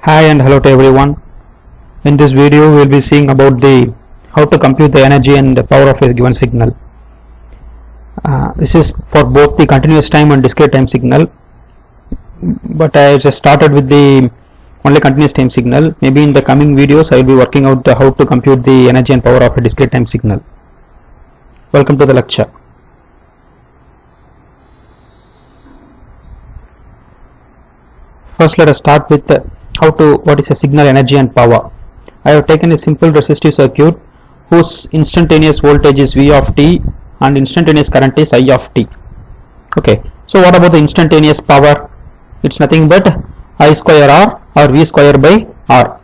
Hi and hello to everyone. In this video we will be seeing about the how to compute the energy and the power of a given signal. This is for both the continuous time and discrete time signal, but I just started with the only continuous time signal. Maybe in the coming videos I will be working out how to compute the energy and power of a discrete time signal. Welcome to the lecture. First let us start with what is a signal, energy and power. I have taken a simple resistive circuit whose instantaneous voltage is V of t and instantaneous current is I of t. Okay, so what about the instantaneous power? It's nothing but I square R or V square by R.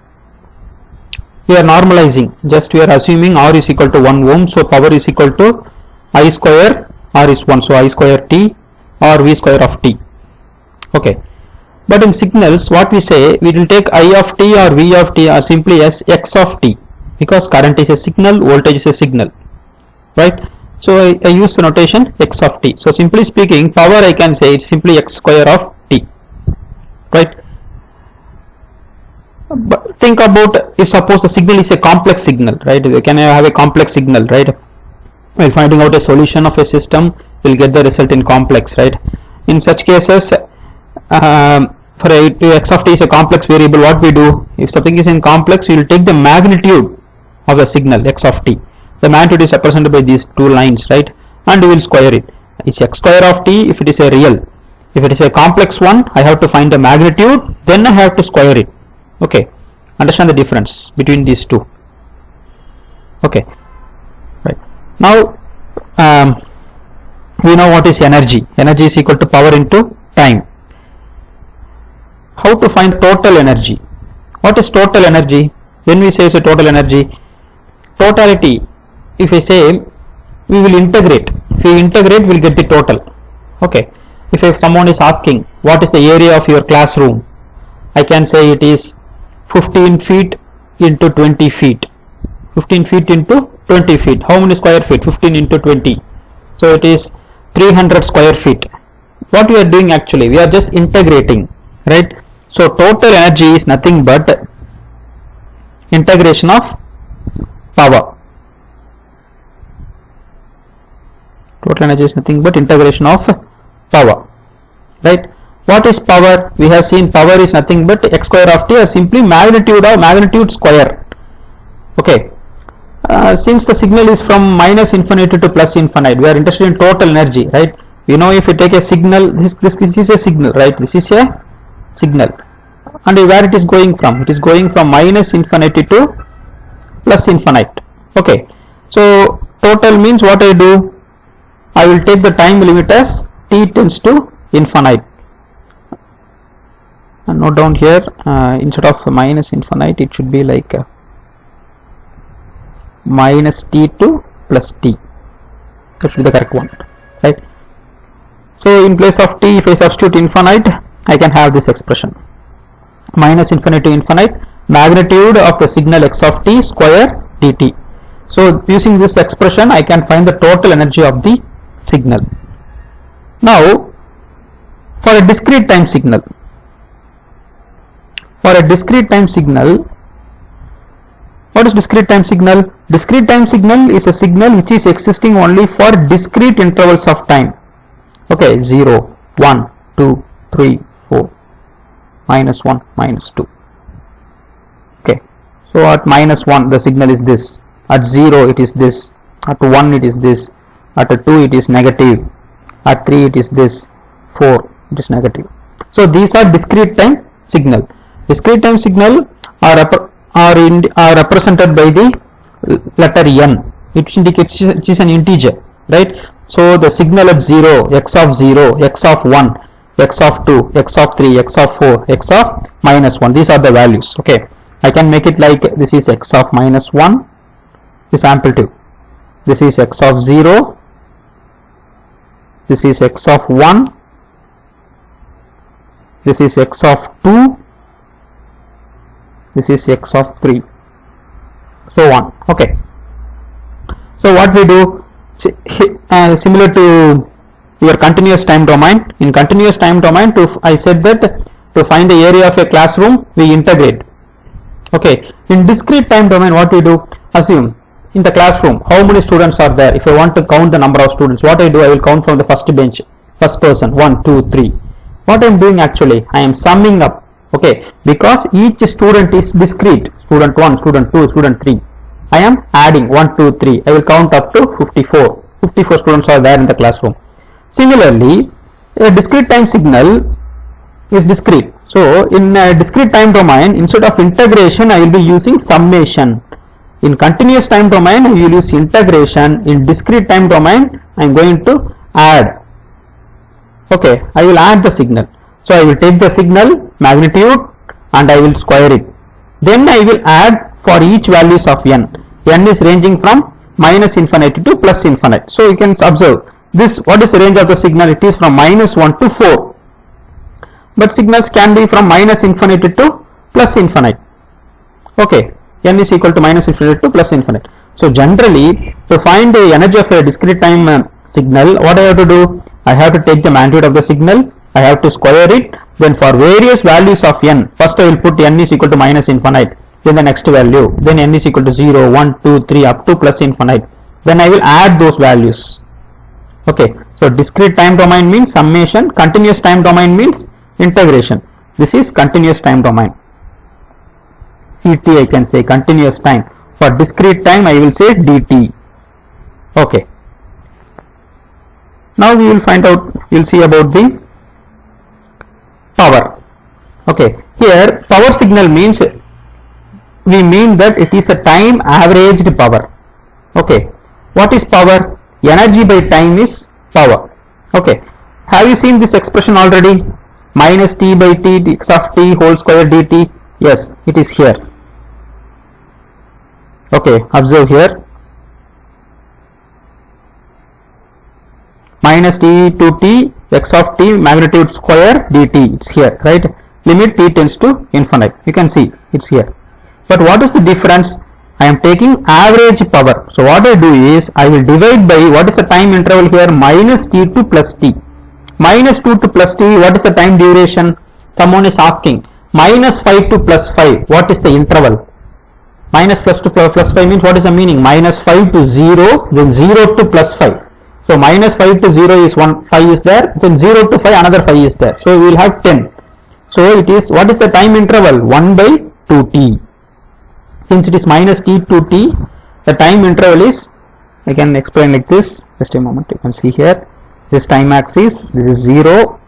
We are normalizing, just we are assuming R is equal to 1 ohm, so power is equal to I square, R is 1, so I square t or V square of t. Okay. But in signals, what we say, we will take I of t or V of t or simply as x of t, because current is a signal, voltage is a signal, right? So I use the notation x of t. So simply speaking, power I can say it's simply x square of t, right? But think about if suppose the signal is a complex signal, right? Can I have a complex signal, right? While finding out a solution of a system, we'll get the result in complex, right? In such cases, for x of t is a complex variable, what we do, if something is in complex, we will take the magnitude of the signal x of t. The magnitude is represented by these two lines, right? And we will square it. It's x square of t if it is a real. If it is a complex one, I have to find the magnitude, then I have to square it. Okay, understand the difference between these two. Okay, right. Now we know what is energy. Energy is equal to power into time. How to find total energy? What is total energy? When we say it's a total energy, totality, if I say we will integrate, if we integrate we will get the total. Okay, if someone is asking what is the area of your classroom, I can say it is 15 feet into 20 feet. 15 feet into 20 feet. How many square feet? 15 into 20. So it is 300 square feet. What we are doing actually, we are just integrating, right? So total energy is nothing but integration of power. Total energy is nothing but integration of power, right? What is power? We have seen power is nothing but x square of t or simply magnitude of magnitude square. Okay. Since the signal is from minus infinity to plus infinite, we are interested in total energy, right? You know, if you take a signal, this is a signal, right? This is a signal, and where it is going from? It is going from minus infinity to plus infinite. Okay, so total means what I do? I will take the time limit as t tends to infinite, and note down here instead of minus infinite it should be like minus t to plus t. That should be the correct one, right? So in place of t, if I substitute infinite, I can have this expression: minus infinite to infinite, magnitude of the signal x of t square dt. So using this expression I can find the total energy of the signal. Now for a discrete time signal, what is discrete time signal? Discrete time signal is a signal which is existing only for discrete intervals of time. Okay, 0, 1, 2, 3, 4, minus 1, minus 2. Okay, so at minus 1 the signal is this, at 0 it is this, at 1 it is this, at 2 it is negative, at 3 it is this, 4 it is negative. So these are discrete time signal. Discrete time signal are represented by the letter n. It indicates it is an integer, right? So the signal at 0, x of 0, x of 1, x of 2, x of 3, x of 4, x of minus 1, these are the values. Okay, I can make it like this is x of minus 1, this amplitude, this is x of 0, this is x of 1, this is x of 2, this is x of 3, so on. Okay, so what we do, similar to your continuous time domain, in continuous time domain, I said that To find the area of a classroom, we integrate. Okay, in discrete time domain, what we do? Assume in the classroom, how many students are there? If I want to count the number of students, what I do? I will count from the first bench, first person, 1, 2, 3. What I am doing actually, I am summing up. Okay, because each student is discrete. Student 1, student 2, student 3. I am adding 1, 2, 3. I will count up to 54. 54 students are there in the classroom. Similarly, a discrete time signal is discrete. So in a discrete time domain, instead of integration, I will be using summation. In continuous time domain, I will use integration. In discrete time domain, I am going to add. Okay, I will add the signal. So I will take the signal magnitude and I will square it. Then I will add for each values of n. N is ranging from minus infinity to plus infinite. So you can observe this. What is the range of the signal? It is from minus 1 to 4. But signals can be from minus infinity to plus infinite. Okay, n is equal to minus infinity to plus infinite. So generally, to find the energy of a discrete time signal, what I have to do? I have to take the magnitude of the signal, I have to square it, then for various values of n, first I will put n is equal to minus infinite, then the next value, then n is equal to 0, 1, 2, 3 up to plus infinite, then I will add those values. Okay, so discrete time domain means summation, continuous time domain means integration. This is continuous time domain. CT I can say, continuous time. For discrete time I will say dt. Okay. Now we will find out, we will see about the power. Okay, here power signal means, we mean that it is a time averaged power. Okay, what is power? Energy by time is power. Okay, have you seen this expression already? Minus t by t x of t whole square dt. Yes, it is here. Okay, observe here. Minus t to t x of t magnitude square dt. It's here, right? Limit t tends to infinite. You can see it's here. But what is the difference? I am taking average power. So what I do is I will divide by, what is the time interval here? Minus t to plus t. Minus 2 to plus t, what is the time duration? Someone is asking. Minus 5 to plus 5, what is the interval? Minus plus to plus 5 means, what is the meaning? Minus 5 to 0, then 0 to plus 5. So minus 5 to 0 is 1, 5 is there, then 0 to 5 another 5 is there. So we will have 10. So it is, what is the time interval? 1 by 2t. Since it is minus t to t, the time interval is, I can explain like this. Just a moment, you can see here. This time axis, this is 0,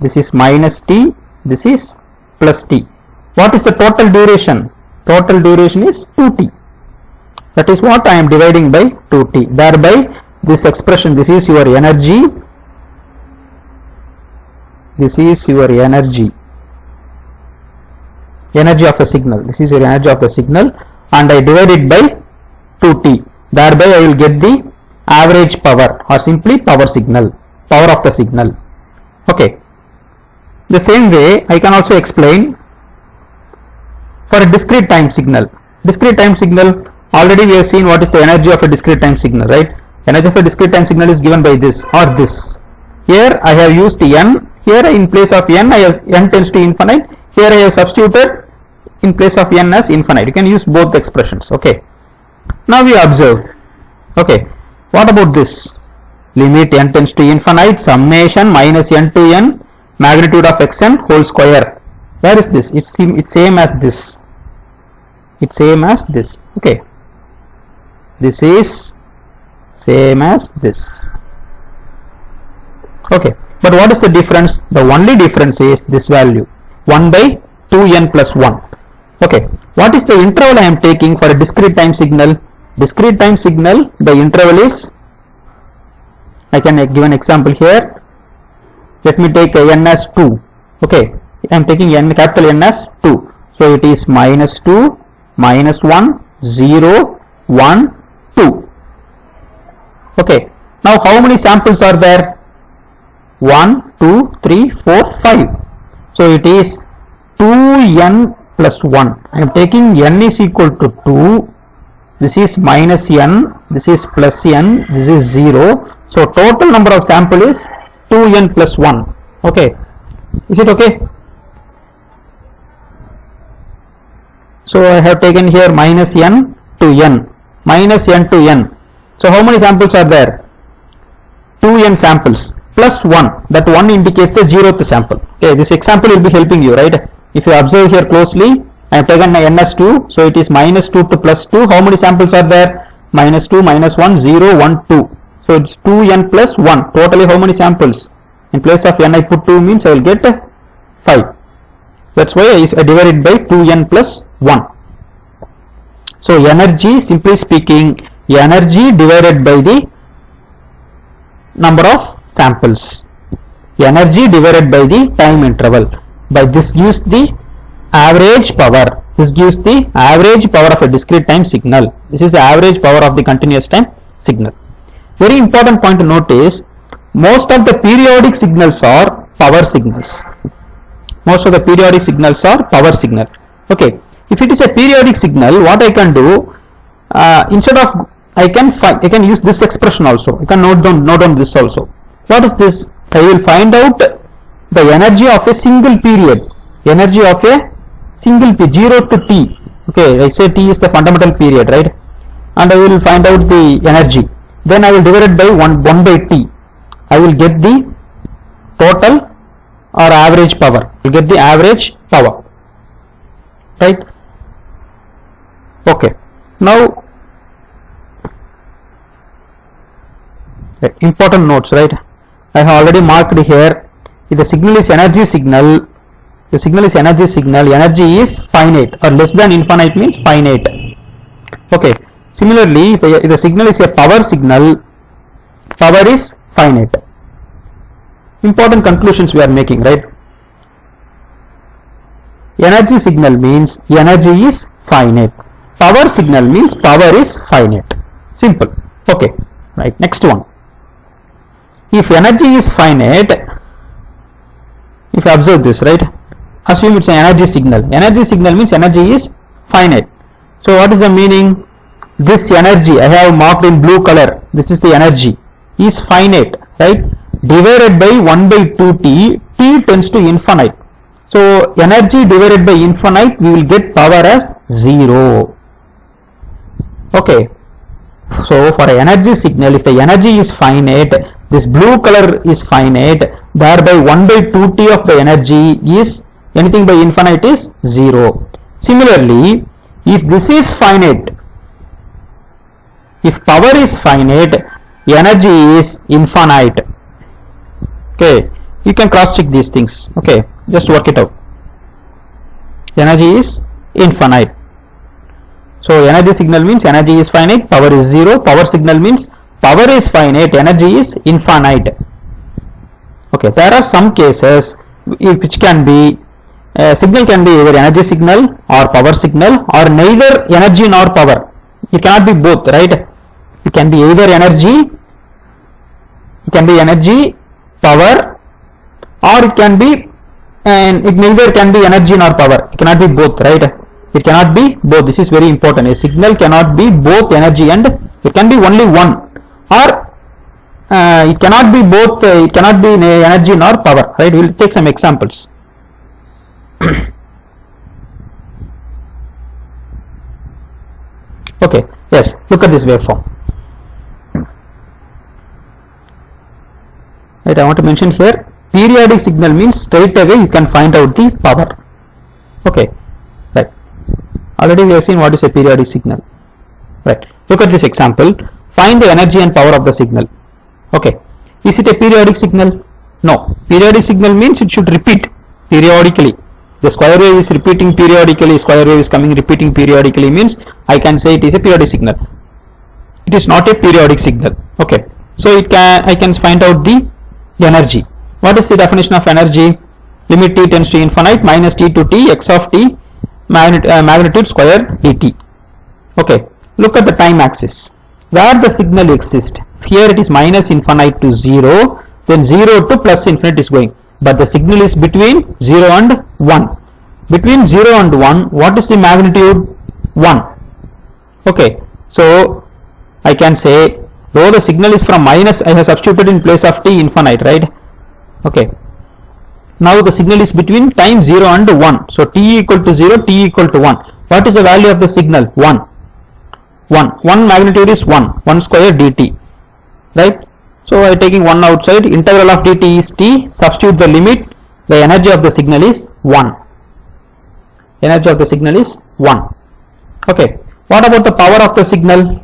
this is minus t, this is plus t. What is the total duration? Total duration is 2t. That is what I am dividing by 2t. Thereby this expression, this is your energy, this is your energy of a signal, this is your energy of the signal, and I divide it by 2t. Thereby I will get the average power, or simply power signal, power of the signal. Okay, the same way I can also explain for a discrete time signal. Discrete time signal, already we have seen what is the energy of a discrete time signal, right? Energy of a discrete time signal is given by this or this. Here I have used n, here in place of n I have n tends to infinite, here I have substituted in place of n as infinite. You can use both the expressions. Okay, now we observe. Okay, what about this? Limit n tends to infinite, summation minus n to n, magnitude of xn whole square. Where is this? It's same as this. It's same as this. Okay, this is same as this. Okay, but what is the difference? The only difference is this value, 1 by 2n plus 1. Okay, what is the interval I am taking for a discrete time signal? Discrete time signal, the interval is, I can give an example here. Let me take n as 2. Okay, I am taking n, capital N as 2. So it is minus 2, minus 1, 0, 1, 2. Okay, now how many samples are there? 1, 2, 3, 4, 5. So it is 2n plus 1. I am taking n is equal to 2. This is minus n, this is plus n, this is 0. So total number of sample is 2n plus 1. Okay, Is it okay? So I have taken here minus n to n, minus n to n. So how many samples are there? 2n samples plus 1. That 1 indicates the 0th sample. Okay, this example will be helping you, right? If you observe here closely, I have taken n as 2, so it is minus 2 to plus 2. How many samples are there? Minus 2, minus 1, 0, 1, 2. So it's 2n plus 1. Totally how many samples? In place of n I put 2 means I will get 5. That's why I divided by 2n plus 1. So energy, simply speaking, energy divided by the number of samples. Energy divided by the time interval. By this gives the average power. This gives the average power of a discrete time signal. This is the average power of the continuous time signal. Very important point to note is, most of the periodic signals are power signals. Most of the periodic signals are power signal. Okay. If it is a periodic signal, what I can do, instead of I can use this expression also. I can note down this also. What is this? I will find out the energy of a single period. Energy of a single period, 0 to t. Okay, let's say t is the fundamental period, right? And I will find out the energy. Then I will divide it by 1 by t. I will get the total or average power. You get the average power, right? Okay. Now, important notes, right? I have already marked here. If the signal is energy signal, the signal is energy signal, energy is finite, or less than infinite means finite. Okay. Similarly, if the signal is a power signal, power is finite. Important conclusions we are making, right? Energy signal means energy is finite. Power signal means power is finite. Simple. Okay. Right. Next one. If energy is finite, if you observe this, right? Assume it's an energy signal. Energy signal means energy is finite. So what is the meaning? This energy I have marked in blue color. This is the energy is finite, right? Divided by 1 by 2t, t tends to infinite. So energy divided by infinite, we will get power as 0. Okay. So for an energy signal, if the energy is finite, this blue color is finite, thereby 1 by 2t of the energy is, anything by infinite is 0. Similarly, if this is finite, if power is finite, energy is infinite. Okay, you can cross check these things. Okay, just work it out. Energy is infinite. So energy signal means energy is finite, power is 0. Power signal means power is finite, energy is infinite. Okay, there are some cases which can be, signal can be either energy signal or power signal, or neither energy nor power. It cannot be both, right? It can be either energy, it can be energy, power, or it can be, and it neither can be energy nor power. It cannot be both, right? It cannot be both. This is very important. A signal cannot be both energy and, it can be only one, or it cannot be both, it cannot be energy nor power, right? We will take some examples. Okay, yes, look at this waveform. Right, I want to mention here, periodic signal means straight away you can find out the power. Okay, right. Already we have seen what is a periodic signal. Right, look at this example. Find the energy and power of the signal. Okay, is it a periodic signal? No. Periodic signal means it should repeat periodically. The square wave is repeating periodically, square wave is coming repeating periodically, means I can say it is a periodic signal. It is not a periodic signal. Okay, so I can find out the energy. What is the definition of energy? Limit t tends to infinite, minus t to t, x of t, magnitude square dt. Okay, look at the time axis where the signal exists. Here it is minus infinite to 0, then 0 to plus infinite is going, but the signal is between 0 and 1. Between 0 and 1, what is the magnitude? 1. Okay, so I can say, though the signal is from minus, I have substituted in place of t infinite, right? Okay, Now the signal is between time 0 and 1. So t equal to 0, t equal to 1. What is the value of the signal? 1. 1 magnitude is 1 square dt, right? So I am taking 1 outside, integral of dt is t, substitute the limit, the energy of the signal is 1. Energy of the signal is 1. Okay, what about the power of the signal?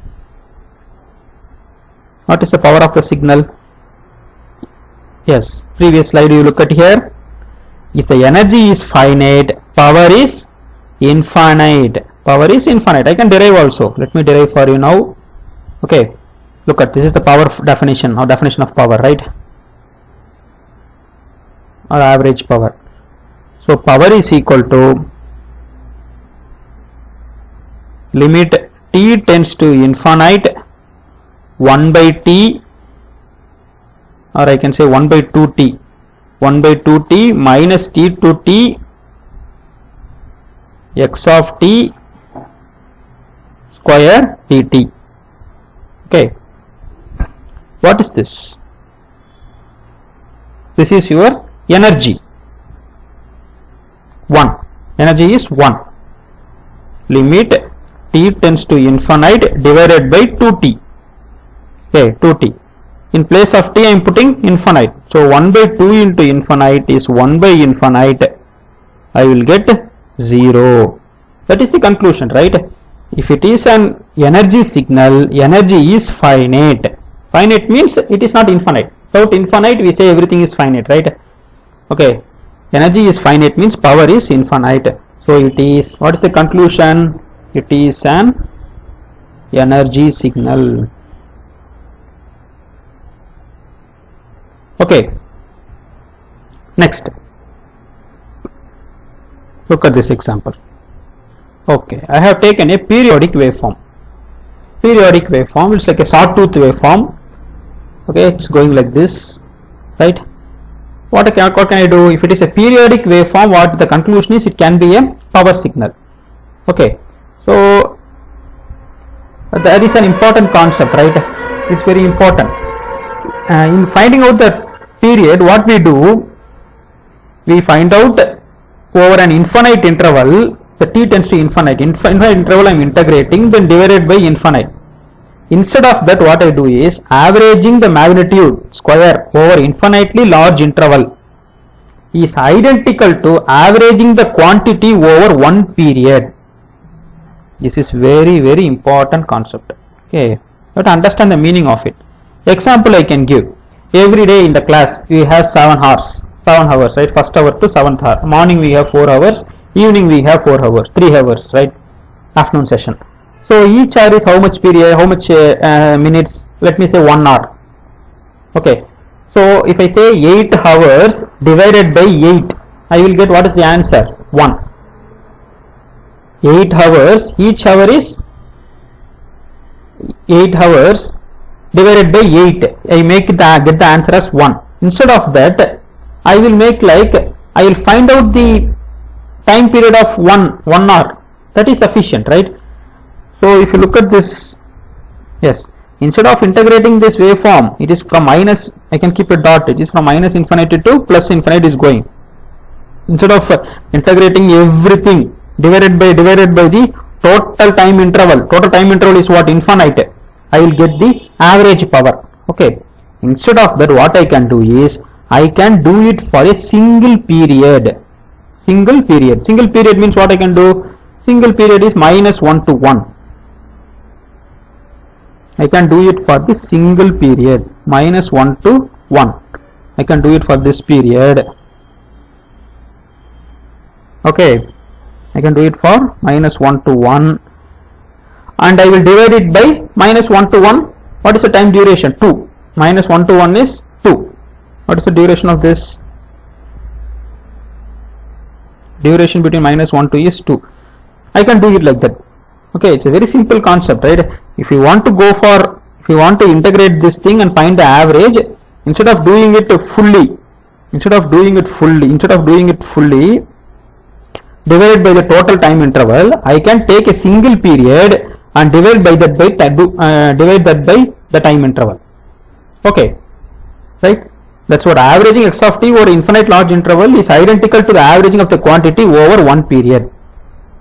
What is the power of the signal? Yes, previous slide you look at here. If the energy is finite, power is infinite. Power is infinite. I can derive also. Let me derive for you now. Okay, look at this is the power definition or definition of power, right? Or average power. So power is equal to limit t tends to infinite 1 by t, or I can say 1 by 2t. 1 by 2t minus t to t x of t square dt. Okay, what is this? This is your energy. 1. Energy is 1. Limit t tends to infinite divided by 2t. Okay, 2t. In place of t I am putting infinite. So 1 by 2 into infinite is 1 by infinite. I will get 0. That is the conclusion, right? If it is an energy signal, energy is finite. Finite means it is not infinite. Without infinite we say everything is finite, right? Okay, energy is finite means power is infinite. So it is, what is the conclusion? It is an energy signal. Okay, next look at this example. Okay, I have taken a periodic waveform. Periodic waveform, it's like a sawtooth waveform. Okay, it's going like this, right? What can I do? If it is a periodic waveform, what the conclusion is, it can be a power signal. Okay, so that is an important concept, right? It's very important. In finding out the period, what we do, we find out over an infinite interval, the t tends to infinite. Infinite interval I am integrating, then divided by infinite. Instead of that, what I do is averaging the magnitude square over infinitely large interval is identical to averaging the quantity over one period. This is very, very important concept. Okay, you have to understand the meaning of it. Example I can give. Every day in the class we have 7 hours, right? First hour to 7th hour. Morning we have 4 hours, evening we have 4 hours, 3 hours, right? Afternoon session. So each hour is how much period, how much minutes? Let me say 1 hour. Okay, so if I say 8 hours divided by 8, I will get, what is the answer? 1. 8 hours, each hour is 8 hours divided by 8. I make get the answer as 1. Instead of that, I will make like, I will find out the time period of 1 hour. That is sufficient, right? So if you look at this, yes, instead of integrating this waveform, it is from minus, I can keep a dot, it is from minus infinity to plus infinite is going. Instead of integrating everything divided by the total time interval is what? Infinite. I will get the average power. Okay, instead of that, what I can do is I can do it for a single period. Single period means what I can do? Single period is minus 1 to 1. I can do it for this single period, minus 1 to 1. I can do it for this period. Okay, I can do it for minus 1 to 1, and I will divide it by minus 1 to 1. What is the time duration? 2. Minus 1 to 1 is 2. What is the duration of this? Duration between minus 1 to is 2. I can do it like that. Okay, it's a very simple concept, right? If you want to integrate this thing and find the average, instead of doing it fully, divided by the total time interval, I can take a single period and divide that by the time interval. Okay, right? That's what averaging x of t over infinite large interval is identical to the averaging of the quantity over one period,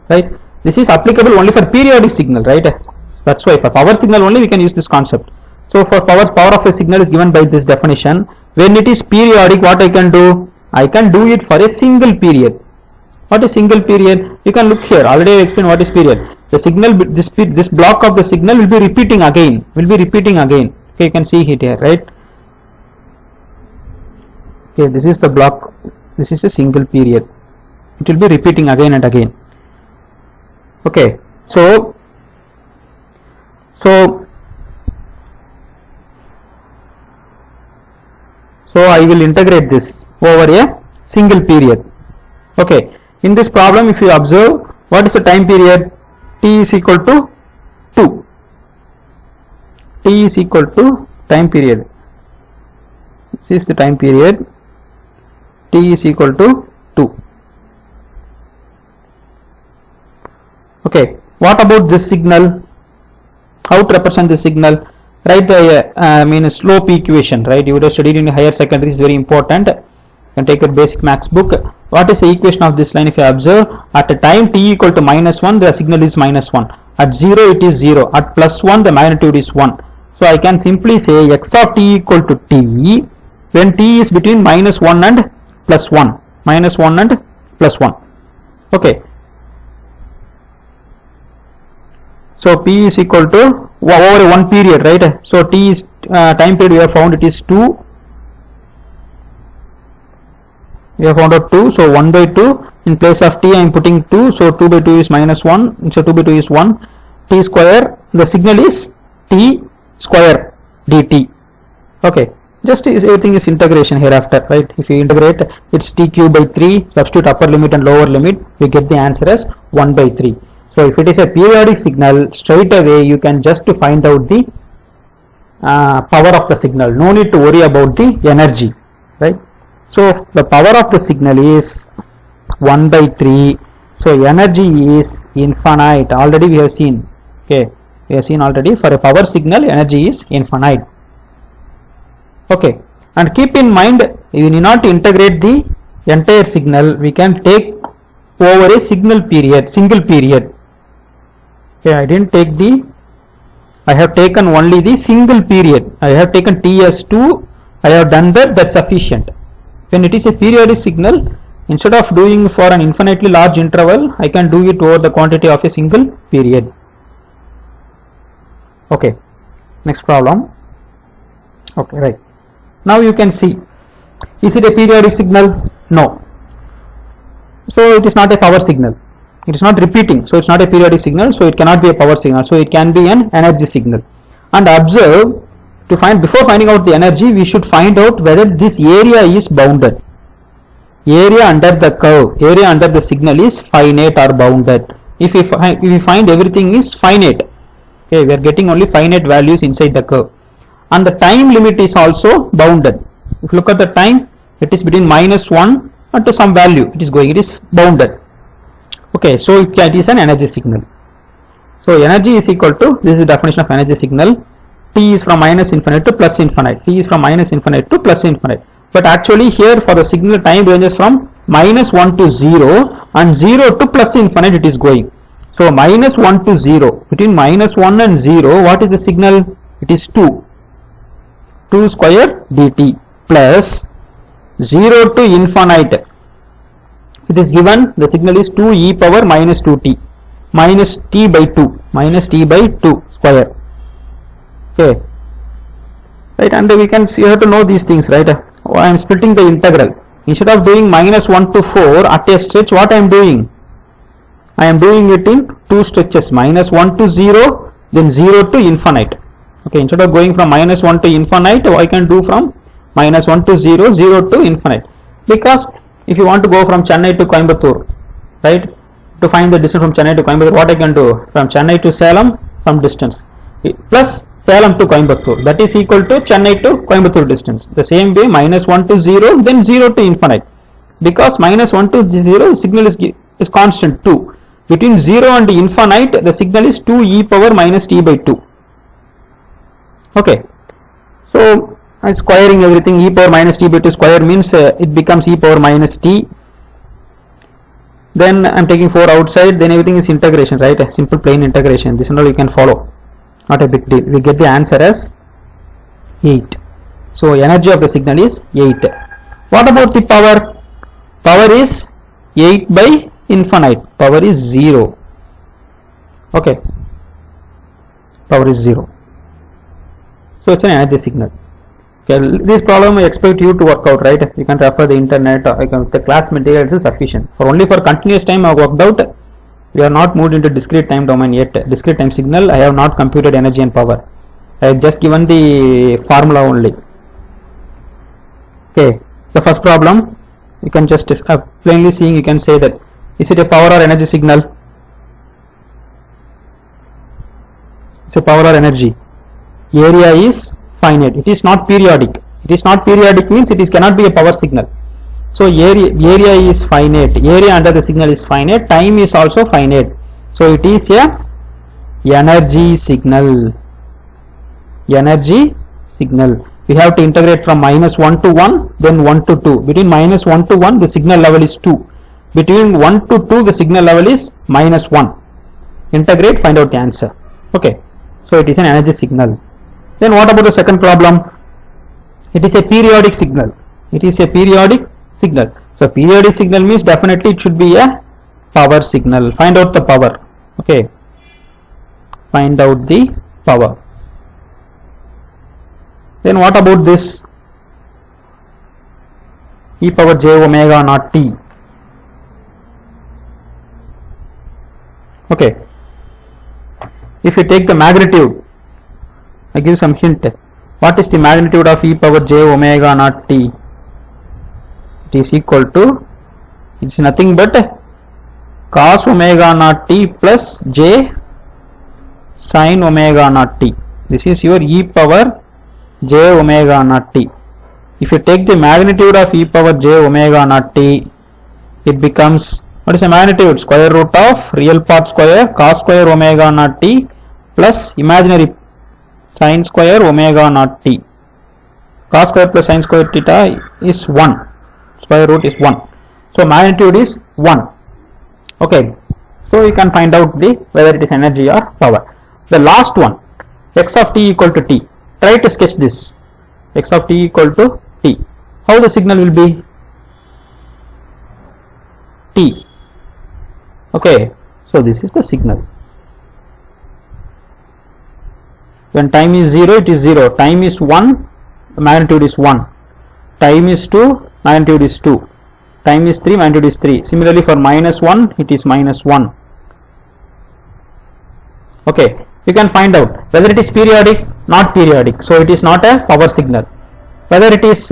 right? This is applicable only for periodic signal, right? That's why for power signal only we can use this concept. So for power of a signal is given by this definition. When it is periodic, what I can do? I can do it for a single period. What is single period? You can look here. Already I explained what is period. The signal, this block of the signal will be repeating again. Okay, you can see it here, right? Okay, this is the block. This is a single period. It will be repeating again and again. Okay, so I will integrate this over a single period. Okay, in this problem, if you observe, what is the time period? T is equal to 2. T is equal to time period. This is the time period. T is equal to 2. Okay, what about this signal? How to represent this signal? Write the slope equation, right? You would have studied in higher secondary, is very important. You can take a basic max book. What is the equation of this line? If you observe, at a time t equal to -1, the signal is -1. At 0, it is 0. At +1, the magnitude is 1. So I can simply say x of t equal to t when t is between -1 and +1. -1 and +1. Okay. So P is equal to over one period, right? So T is time period we have found it is 2. We have found out 2. So 1 by 2 in place of T I am putting 2. So 2 by 2 is -1. So 2 by 2 is 1. T square. The signal is T square dt. Okay. Just everything is integration hereafter, right? If you integrate, it's t cube by 3. Substitute upper limit and lower limit. You get the answer as 1 by 3. So if it is a periodic signal, straight away you can just find out the power of the signal. No need to worry about the energy, right? So the power of the signal is 1 by 3. So energy is infinite. Already we have seen. Okay, we have seen already for a power signal, energy is infinite. Okay, and keep in mind, you need not integrate the entire signal. We can take over a single period. Okay, I didn't take I have taken only the single period. I have taken t as 2. I have done that. That's sufficient. When it is a periodic signal, instead of doing for an infinitely large interval, I can do it over the quantity of a single period. Okay, next problem. Okay, right. Now you can see, is it a periodic signal? No. So it is not a power signal. It is not repeating, so it's not a periodic signal, so it cannot be a power signal, so it can be an energy signal. And observe, to find, before finding out the energy, we should find out whether this area is bounded. Area under the curve, area under the signal is finite or bounded. If we find everything is finite, okay, we are getting only finite values inside the curve. And the time limit is also bounded. If you look at the time, it is between -1 and to some value, it is bounded. Okay, so it is an energy signal. So energy is equal to, this is the definition of energy signal. T is from -infinite to +infinite. T is from -infinite to +infinite. But actually here for the signal, time ranges from -1 to 0 and 0 to +infinite it is going. So -1 to 0, between -1 and 0, what is the signal? It is 2. 2 square dt plus 0 to infinite. It is given, the signal is 2 e power -2t minus t by 2 square. Okay, right, and we can see, you have to know these things, right? I am splitting the integral. Instead of doing -1 to 4 at a stretch, what I am doing? I am doing it in two stretches, -1 to 0, then 0 to infinite. Okay, instead of going from -1 to infinite, I can do from -1 to 0, 0 to infinite. Because if you want to go from Chennai to Coimbatore, right, to find the distance from Chennai to Coimbatore, what I can do? From Chennai to Salem, some distance, plus Salem to Coimbatore, that is equal to Chennai to Coimbatore distance. The same way, -1 to 0, then 0 to infinite. Because -1 to 0, signal is constant 2. Between 0 and infinite, the signal is 2 e power -t by 2. Okay, so squaring everything. E power minus t by 2 square means it becomes e power minus t. Then I'm taking 4 outside, then everything is integration, right? A simple plain integration. This and all you can follow. Not a big deal. We get the answer as 8. So energy of the signal is 8. What about the power? Power is 8 by infinite. Power is 0. Okay. Power is 0. So it's an energy signal. Okay, this problem I expect you to work out, right? You can refer the internet, or the class materials is sufficient. For only for continuous time I have worked out. We are not moved into discrete time domain yet. Discrete time signal, I have not computed energy and power. I have just given the formula only. Okay, the first problem, you can just plainly seeing, you can say that, is it a power or energy signal? It's a power or energy. Area is finite. It is not periodic. It is not periodic means it is cannot be a power signal. So area is finite. Area under the signal is finite. Time is also finite. So it is a energy signal. Energy signal. We have to integrate from minus 1 to 1, then 1 to 2. Between minus 1 to 1, the signal level is 2. Between 1 to 2, the signal level is minus 1. Integrate, find out the answer. Okay. So it is an energy signal. Then what about the second problem? It is a periodic signal. It is a periodic signal. So periodic signal means definitely it should be a power signal. Find out the power. Okay. Find out the power. Then what about this? E power j omega naught t. Okay. If you take the magnitude, I give some hint. What is the magnitude of e power j omega naught t? It is equal to, it's nothing but cos omega naught t plus j sin omega naught t. This is your e power j omega naught t. If you take the magnitude of e power j omega naught t, it becomes, what is the magnitude? Square root of real part square cos square omega naught t plus imaginary sin square omega naught t. Cos square plus sin square theta is 1. Square root is 1. So magnitude is 1. Okay. So you can find out whether it is energy or power. The last one, x of t equal to t. Try to sketch this. X of t equal to t. How the signal will be? T. Okay. So this is the signal. When time is 0, it is 0. Time is 1, the magnitude is 1. Time is 2, magnitude is 2. Time is 3, magnitude is 3. Similarly for minus 1, it is minus 1. Okay, you can find out whether it is periodic, not periodic. So it is not a power signal. Whether it is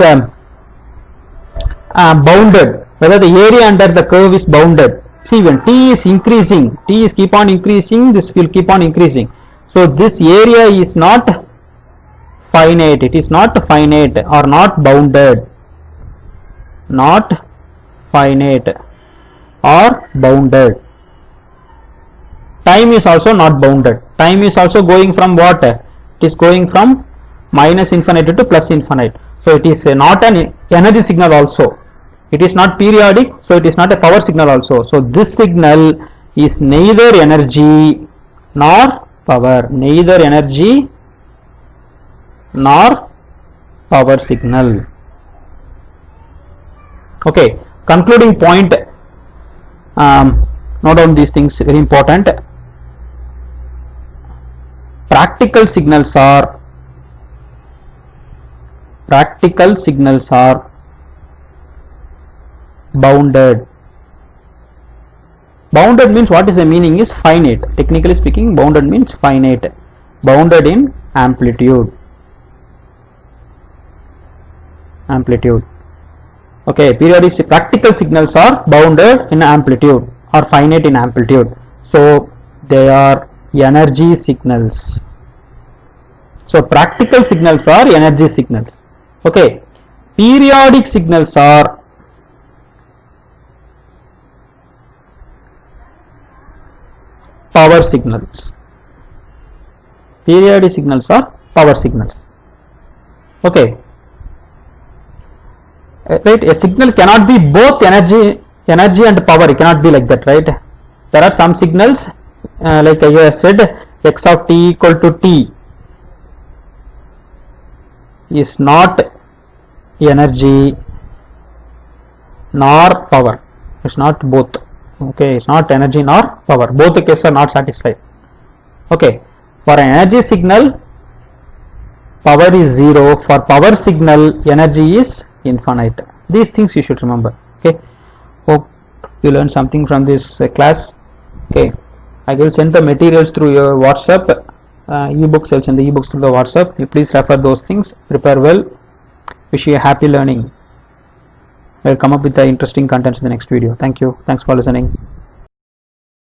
bounded, whether the area under the curve is bounded. See, when t is increasing, t is keep on increasing, this will keep on increasing. So this area is not finite, it is not finite or not bounded, not finite or bounded. Time is also not bounded. Time is also going from what? It is going from minus infinite to plus infinite. So it is not an energy signal also. It is not periodic, so it is not a power signal also. So this signal is neither energy nor power, neither energy nor power signal. Okay, concluding point, note down these things, very important. Practical signals are bounded. Bounded means, what is the meaning is finite. Technically speaking, bounded means finite. Bounded in amplitude. Okay, periodic practical signals are bounded in amplitude or finite in amplitude. So they are energy signals. So practical signals are energy signals. Okay, periodic signals are power signals. Periodic signals are power signals. Okay, right? A signal cannot be both energy and power. It cannot be like that, right? There are some signals like I said, x of t equal to t is not energy nor power. It's not both. Okay, it's not energy nor power. Both the cases are not satisfied. Okay, for an energy signal, power is 0. For power signal, energy is infinite. These things you should remember. Okay, hope you learned something from this class. Okay, I will send the materials through your WhatsApp. E-books, I'll send the e-books through the WhatsApp. You please refer those things. Prepare well. Wish you a happy learning. I will come up with the interesting contents in the next video. Thank you. Thanks for listening.